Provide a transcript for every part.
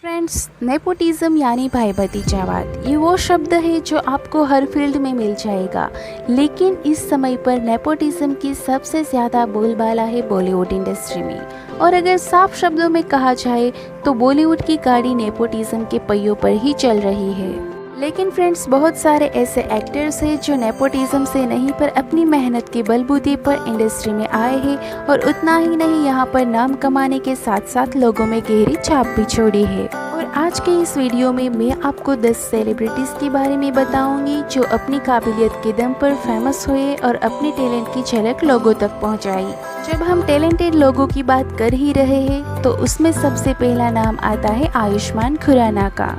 Friends, nepotism यानी भाई भतीजावाद ये वो शब्द है जो आपको हर फील्ड में मिल जाएगा। लेकिन इस समय पर नेपोटिज्म की सबसे ज़्यादा बोलबाला है बॉलीवुड इंडस्ट्री में। और अगर साफ शब्दों में कहा जाए तो बॉलीवुड की गाड़ी नेपोटिज्म के पहियों पर ही चल रही है। लेकिन फ्रेंड्स, बहुत सारे ऐसे एक्टर्स हैं जो नेपोटिज्म से नहीं पर अपनी मेहनत के बलबूते पर इंडस्ट्री में आए हैं और उतना ही नहीं, यहाँ पर नाम कमाने के साथ साथ लोगों में गहरी छाप भी छोड़ी है। और आज के इस वीडियो में मैं आपको 10 सेलिब्रिटीज़ के बारे में बताऊंगी जो अपनी काबिलियत के दम पर फेमस हुए और अपने टैलेंट की झलक लोगों तक पहुंचाई। जब हम टैलेंटेड लोगों की बात कर ही रहे हैं तो उसमें सबसे पहला नाम आता है आयुष्मान खुराना का।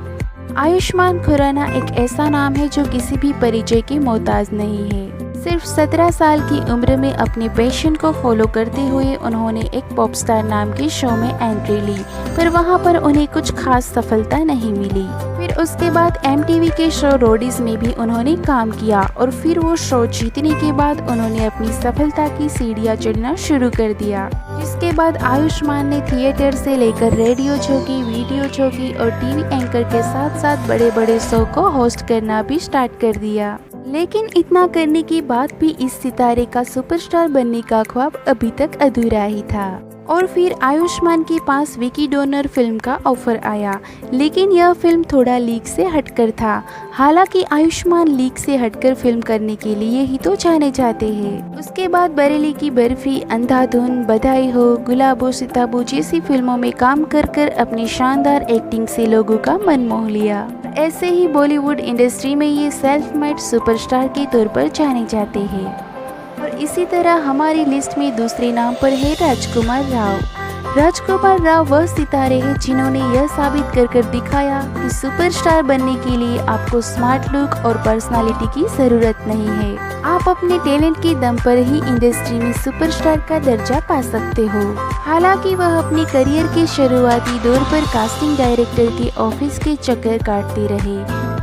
आयुष्मान खुराना एक ऐसा नाम है जो किसी भी परिचय की मोहताज नहीं है। सिर्फ 17 साल की उम्र में अपने पैशन को फॉलो करते हुए उन्होंने एक पॉपस्टार नाम के शो में एंट्री ली, पर वहां पर उन्हें कुछ खास सफलता नहीं मिली। फिर उसके बाद MTV के शो रोडीज में भी उन्होंने काम किया और फिर वो शो जीतने के बाद उन्होंने अपनी सफलता की सीढ़ियां चढ़ना शुरू कर दिया। जिसके बाद आयुष्मान ने थिएटर से लेकर रेडियो जॉकी, वीडियो जॉकी और टीवी एंकर के साथ साथ बड़े बड़े शो को होस्ट करना भी स्टार्ट कर दिया। लेकिन इतना करने के बाद भी इस सितारे का सुपरस्टार बनने का ख्वाब अभी तक अधूरा ही था। और फिर आयुष्मान के पास विकी डोनर फिल्म का ऑफर आया, लेकिन यह फिल्म थोड़ा लीक से हटकर था। हालांकि आयुष्मान लीक से हटकर फिल्म करने के लिए ही तो जाने जाते हैं। उसके बाद बरेली की बर्फी, अंधाधुन, बधाई हो, गुलाबो सिताबो जैसी फिल्मों में काम कर कर अपनी शानदार एक्टिंग से लोगों का मन मोह लिया। ऐसे ही बॉलीवुड इंडस्ट्री में ये सेल्फ मेड सुपरस्टार के तौर पर जाने जाते हैं। और इसी तरह हमारी लिस्ट में दूसरे नाम पर है राजकुमार राव। राजकुमार राव वह सितारे हैं जिन्होंने यह साबित कर कर दिखाया कि सुपरस्टार बनने के लिए आपको स्मार्ट लुक और पर्सनालिटी की जरूरत नहीं है। आप अपने टैलेंट के दम पर ही इंडस्ट्री में सुपरस्टार का दर्जा पा सकते हो। हालांकि वह अपने करियर के शुरुआती दौर पर कास्टिंग डायरेक्टर के ऑफिस के चक्कर काटते रहे,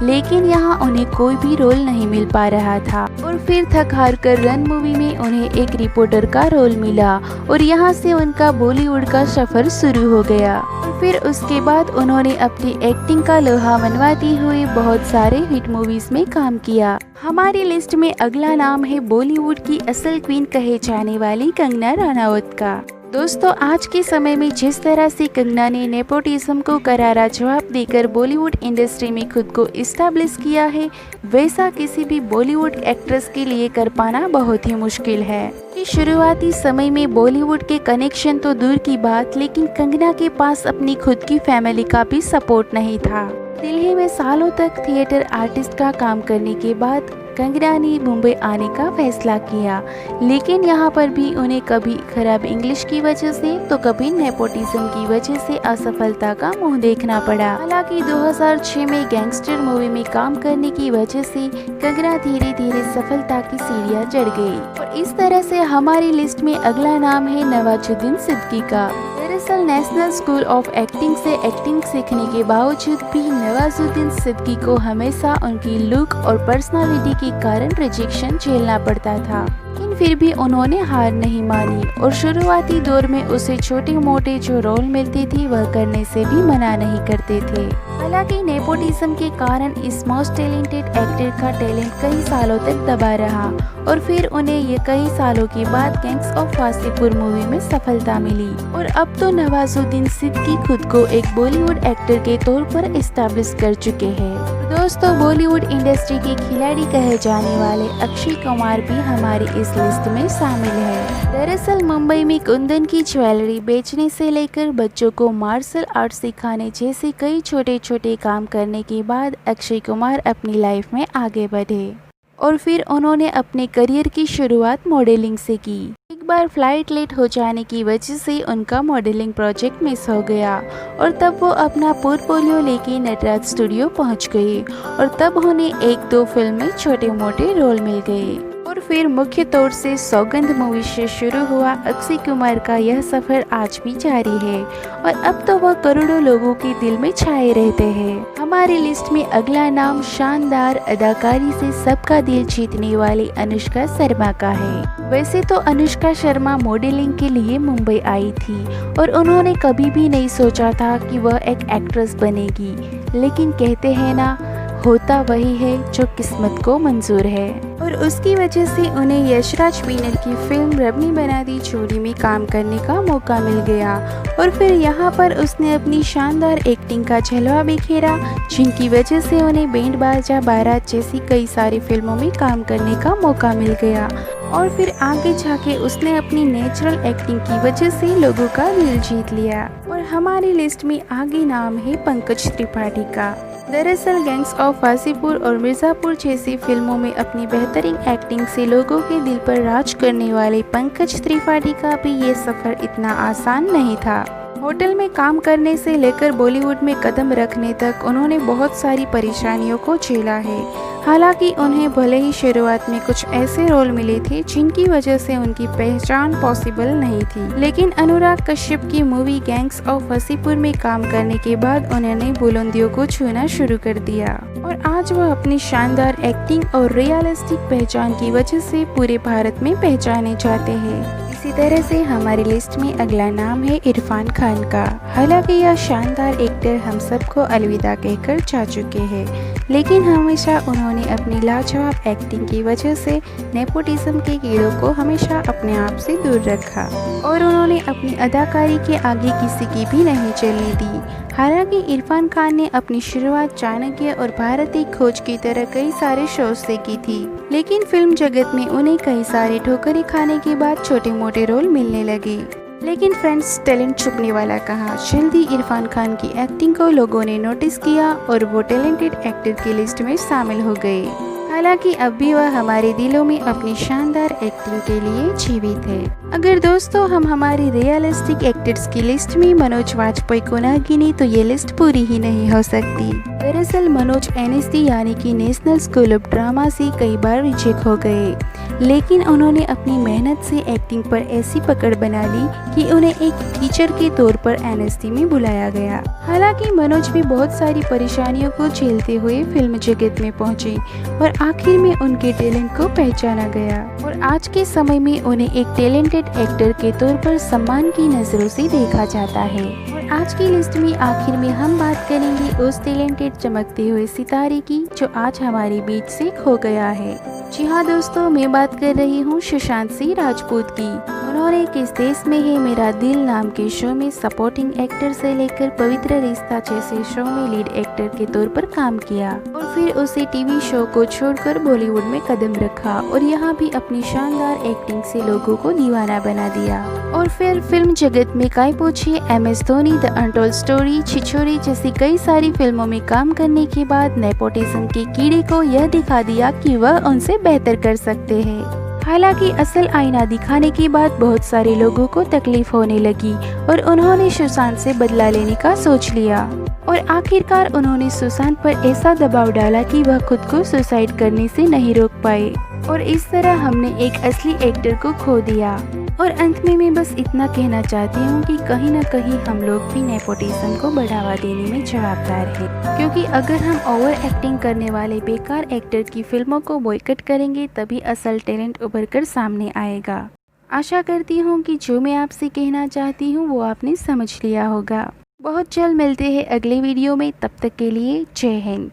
लेकिन यहाँ उन्हें कोई भी रोल नहीं मिल पा रहा था। और फिर थक हार कर रन मूवी में उन्हें एक रिपोर्टर का रोल मिला और यहाँ से उनका बॉलीवुड का सफर शुरू हो गया। और फिर उसके बाद उन्होंने अपनी एक्टिंग का लोहा मनवाती हुए बहुत सारे हिट मूवीज में काम किया। हमारी लिस्ट में अगला नाम है बॉलीवुड की असल क्वीन कहे जाने वाली कंगना रनावत का। दोस्तों, आज के समय में जिस तरह से कंगना ने नेपोटिज्म को करारा जवाब देकर बॉलीवुड इंडस्ट्री में खुद को इस्टेब्लिश किया है, वैसा किसी भी बॉलीवुड एक्ट्रेस के लिए कर पाना बहुत ही मुश्किल है। कि शुरुआती समय में बॉलीवुड के कनेक्शन तो दूर की बात, लेकिन कंगना के पास अपनी खुद की फैमिली का भी सपोर्ट नहीं था। दिल्ली में सालों तक थिएटर आर्टिस्ट का काम करने के बाद कंगना ने मुंबई आने का फैसला किया, लेकिन यहाँ पर भी उन्हें कभी खराब इंग्लिश की वजह से तो कभी नेपोटिज्म की वजह से असफलता का मुंह देखना पड़ा। हालांकि 2006 में गैंगस्टर मूवी में काम करने की वजह से कंगना धीरे धीरे सफलता की सीढ़ियां चढ़ गई। और इस तरह से हमारी लिस्ट में अगला नाम है नवाजुद्दीन सिद्दीकी का। दरअसल नेशनल स्कूल ऑफ एक्टिंग से एक्टिंग सीखने के बावजूद भी नवाजुद्दीन सिद्दीकी को हमेशा उनकी लुक और पर्सनालिटी के कारण रिजेक्शन झेलना पड़ता था। लेकिन फिर भी उन्होंने हार नहीं मानी और शुरुआती दौर में उसे छोटे मोटे जो रोल मिलते थे वह करने से भी मना नहीं करते थे। हालांकि नेपोटिज्म के कारण इस मोस्ट टैलेंटेड एक्टर का टैलेंट कई सालों तक दबा रहा और फिर उन्हें ये कई सालों के बाद गैंग्स ऑफ वासेपुर मूवी में सफलता मिली। और अब तो नवाजुद्दीन सिद्दीकी खुद को एक बॉलीवुड एक्टर के तौर पर इस्टेब्लिश कर चुके हैं। दोस्तों, बॉलीवुड इंडस्ट्री के खिलाड़ी कहे जाने वाले अक्षय कुमार भी हमारी इस लिस्ट में शामिल है। दरअसल मुंबई में कुंदन की ज्वेलरी बेचने से लेकर बच्चों को मार्शल आर्ट सिखाने जैसे कई छोटे छोटे काम करने के बाद अक्षय कुमार अपनी लाइफ में आगे बढ़े और फिर उन्होंने अपने करियर की शुरुआत मॉडलिंग से की। एक बार फ्लाइट लेट हो जाने की वजह से उनका मॉडलिंग प्रोजेक्ट मिस हो गया और तब वो अपना पोर्टफोलियो लेके नटराज स्टूडियो पहुंच गए और तब उन्हें 1-2 फिल्म में छोटे मोटे रोल मिल गए। और फिर मुख्य तौर से सौगंध मूवी से शुरू हुआ अक्षय कुमार का यह सफर आज भी जारी है और अब तो वह करोड़ों लोगों के दिल में छाए रहते हैं। हमारी लिस्ट में अगला नाम शानदार अदाकारी से सबका दिल जीतने वाली अनुष्का शर्मा का है। वैसे तो अनुष्का शर्मा मॉडलिंग के लिए मुंबई आई थी और उन्होंने कभी भी नहीं सोचा था कि वह एक एक्ट्रेस बनेगी, लेकिन कहते हैं ना, होता वही है जो किस्मत को मंजूर है और उसकी वजह से उन्हें यशराज मीनन की फिल्म रबनी बना दी जोड़ी में काम करने का मौका मिल गया और फिर यहाँ पर उसने अपनी शानदार एक्टिंग का जलवा बिखेरा, जिनकी वजह से उन्हें बैंड बाजा बारात जैसी कई सारी फिल्मों में काम करने का मौका मिल गया और फिर आगे जाके उसने अपनी नेचुरल एक्टिंग की वजह से लोगों का दिल जीत लिया। और हमारी लिस्ट में आगे नाम है पंकज त्रिपाठी का। दरअसल गैंग्स ऑफ वासेपुर और मिर्ज़ापुर जैसी फिल्मों में अपनी बेहतरीन एक्टिंग से लोगों के दिल पर राज करने वाले पंकज त्रिपाठी का भी ये सफ़र इतना आसान नहीं था। होटल में काम करने से लेकर बॉलीवुड में कदम रखने तक उन्होंने बहुत सारी परेशानियों को झेला है। हालांकि उन्हें भले ही शुरुआत में कुछ ऐसे रोल मिले थे जिनकी वजह से उनकी पहचान पॉसिबल नहीं थी, लेकिन अनुराग कश्यप की मूवी गैंग्स ऑफ वासेपुर में काम करने के बाद उन्होंने बुलंदियों को छूना शुरू कर दिया और आज वह अपनी शानदार एक्टिंग और रियलिस्टिक पहचान की वजह से पूरे भारत में पहचाने जाते हैं। इसी तरह से हमारी लिस्ट में अगला नाम है इरफान खान का। हालांकि यह शानदार एक्टर हम सबको अलविदा कहकर जा चुके हैं, लेकिन हमेशा उन्होंने अपनी लाजवाब एक्टिंग की वजह से नेपोटिज्म के कीड़ों को हमेशा अपने आप से दूर रखा और उन्होंने अपनी अदाकारी के आगे किसी की भी नहीं चलने दी। हालांकि इरफान खान ने अपनी शुरुआत चाणक्य और भारतीय खोज की तरह कई सारे शोज से की थी, लेकिन फिल्म जगत में उन्हें कई सारे ठोकरें खाने के बाद छोटे मोटे रोल मिलने लगे। लेकिन फ्रेंड्स, टैलेंट छुपने वाला कहाँ, जल्दी इरफान खान की एक्टिंग को लोगों ने नोटिस किया और वो टैलेंटेड एक्टर की लिस्ट में शामिल हो गए। हालांकि अब भी वह हमारे दिलों में अपनी शानदार एक्टिंग के लिए जीवित है। अगर दोस्तों हम हमारी रियलिस्टिक एक्टर्स की लिस्ट में मनोज वाजपेयी को न गिने तो ये लिस्ट पूरी ही नहीं हो सकती। दरअसल मनोज एनएसडी यानी कि नेशनल स्कूल ऑफ ड्रामा से कई बार रिजेक्ट हो गए, लेकिन उन्होंने अपनी मेहनत से एक्टिंग पर ऐसी पकड़ बना ली कि उन्हें एक टीचर के तौर पर एनएसडी में बुलाया गया। हालांकि मनोज भी बहुत सारी परेशानियों को झेलते हुए फिल्म जगत में पहुंचे और आखिर में उनके टैलेंट को पहचाना गया और आज के समय में उन्हें एक टैलेंटेड एक्टर के तौर पर सम्मान की नजरों से देखा जाता है। और आज की लिस्ट में आखिर में हम बात करेंगे उस टैलेंटेड चमकते हुए सितारे की जो आज हमारे बीच से खो गया है। जी हाँ दोस्तों, मैं बात कर रही हूँ सुशांत सिंह राजपूत की। उन्होंने किस देश में है मेरा दिल नाम के शो में सपोर्टिंग एक्टर से लेकर पवित्र रिश्ता जैसे शो में लीड एक्टर के तौर पर काम किया और फिर उसे टीवी शो को छोड़कर बॉलीवुड में कदम रखा और यहाँ भी अपनी शानदार एक्टिंग से लोगों को दीवाना बना दिया। और फिर फिल्म जगत में काय पूछिए, MS Dhoni, the untold story, Chhichhore जैसी कई सारी फिल्मों में काम करने के बाद नेपोटिज्म के कीड़े को यह दिखा दिया कि वह उनसे बेहतर कर सकते हैं। हालांकि असल आईना दिखाने के बाद बहुत सारे लोगों को तकलीफ होने लगी और उन्होंने सुशांत से बदला लेने का सोच लिया और आखिरकार उन्होंने सुशांत पर ऐसा दबाव डाला कि वह खुद को सुसाइड करने से नहीं रोक पाए और इस तरह हमने एक असली एक्टर को खो दिया। और अंत में मैं बस इतना कहना चाहती हूँ कि कहीं ना कहीं हम लोग भी नेपोटिज्म को बढ़ावा देने में जवाबदार हैं, क्योंकि अगर हम ओवर एक्टिंग करने वाले बेकार एक्टर की फिल्मों को बॉयकट करेंगे तभी असल टैलेंट उभर कर सामने आएगा। आशा करती हूँ कि जो मैं आपसे कहना चाहती हूँ वो आपने समझ लिया होगा। बहुत जल्द मिलते हैं अगले वीडियो में, तब तक के लिए जय हिंद।